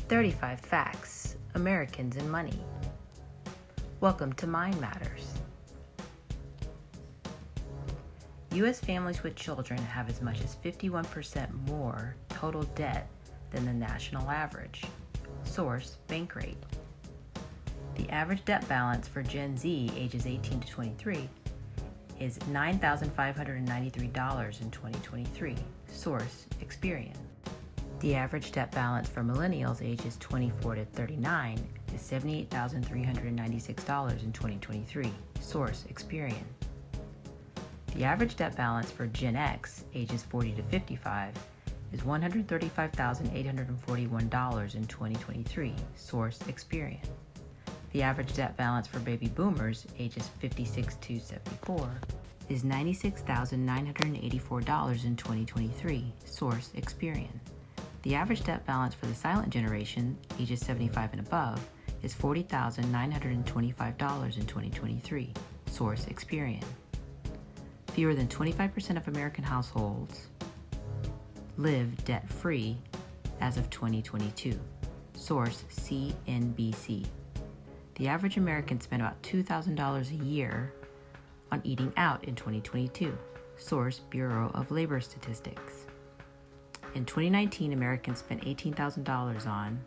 35 Facts Americans and Money. Welcome to Mind Matters. U.S. families with children have as much as 51% more total debt than the national average. Source: Bankrate. The average debt balance for Gen Z ages 18 to 23 is $9,593 in 2023. Source: Experian. The average debt balance for millennials ages 24 to 39 is $78,396 in 2023. Source: Experian. The average debt balance for Gen X ages 40 to 55 is $135,841 in 2023. Source: Experian. The average debt balance for baby boomers ages 56 to 74 is $96,984 in 2023. Source: Experian. The average debt balance for the silent generation, ages 75 and above, is $40,925 in 2023. Source: Experian. Fewer than 25% of American households live debt-free as of 2022. Source: CNBC. The average American spent about $2,000 a year on eating out in 2022. Source: Bureau of Labor Statistics. In 2019, Americans spent $18,000 on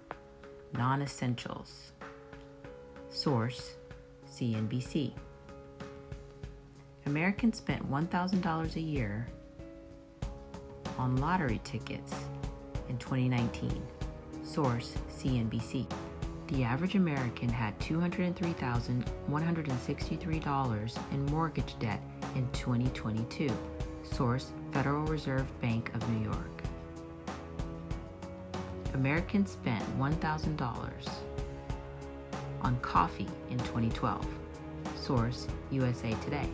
non-essentials. Source: CNBC. Americans spent $1,000 a year on lottery tickets in 2019. Source: CNBC. The average American had $203,163 in mortgage debt in 2022. Source: Federal Reserve Bank of New York. Americans spent $1,000 on coffee in 2012. Source: USA Today.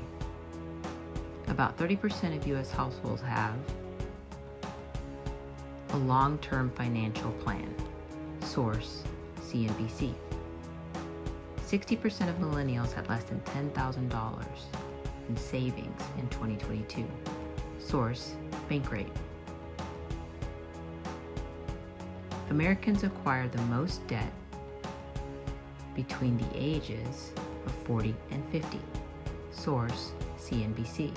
About 30% of U.S. households have a long-term financial plan. Source: CNBC. 60% of millennials had less than $10,000 in savings in 2022. Source: Bankrate. Americans acquire the most debt between the ages of 40 and 50. Source: CNBC.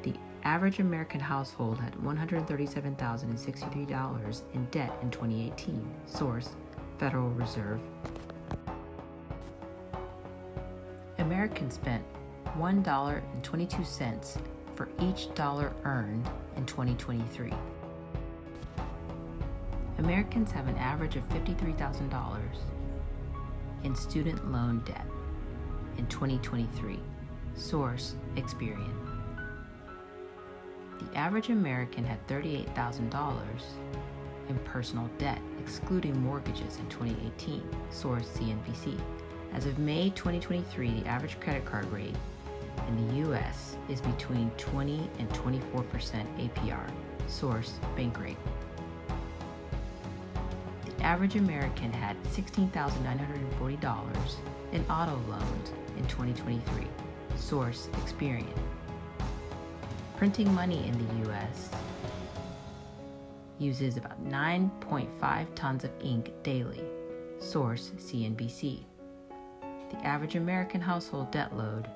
The average American household had $137,063 in debt in 2018. Source: Federal Reserve. Americans spent $1.22 for each dollar earned in 2023. Americans have an average of $53,000 in student loan debt in 2023. Source: Experian. The average American had $38,000 in personal debt, excluding mortgages, in 2018. Source: CNBC. As of May 2023, the average credit card rate in the U.S. is between 20 and 24% APR. Source: Bankrate. The average American had $16,940 in auto loans in 2023. Source: Experian. Printing money in the U.S. uses about 9.5 tons of ink daily. Source: CNBC. The average American household debt load,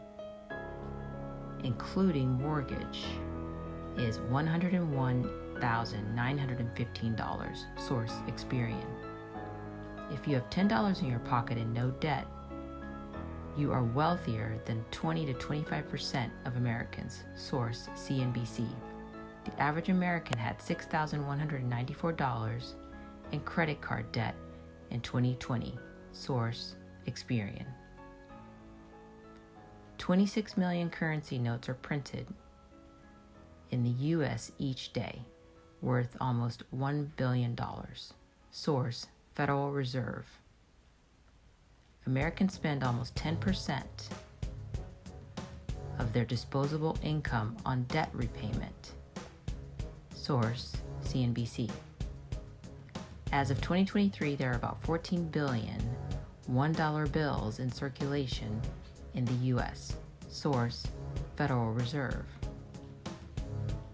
including mortgage, is $101,915. Source: Experian. If you have $10 in your pocket and no debt, you are wealthier than 20 to 25% of Americans. Source: CNBC. The average American had $6,194 in credit card debt in 2020. Source: Experian. 26 million currency notes are printed in the U.S. each day, worth almost $1 billion. Source: Federal Reserve. Americans spend almost 10% of their disposable income on debt repayment. Source: CNBC. As of 2023, there are about 14 billion $1 bills in circulation in the U.S. Source: Federal Reserve.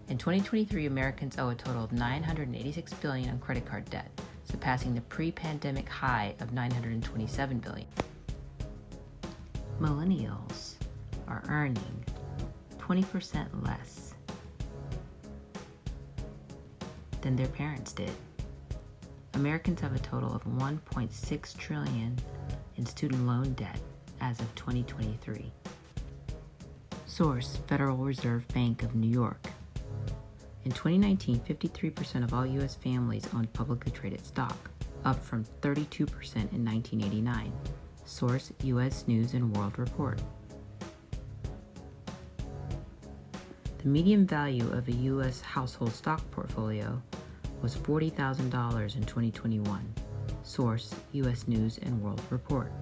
In 2023, Americans owe a total of $986 billion on credit card debt. surpassing the pre-pandemic high of $927 billion. Millennials are earning 20% less than their parents did. Americans have a total of $1.6 trillion in student loan debt as of 2023. Source: Federal Reserve Bank of New York. In 2019, 53% of all U.S. families owned publicly traded stock, up from 32% in 1989. Source: U.S. News and World Report. The median value of a U.S. household stock portfolio was $40,000 in 2021. Source: U.S. News and World Report.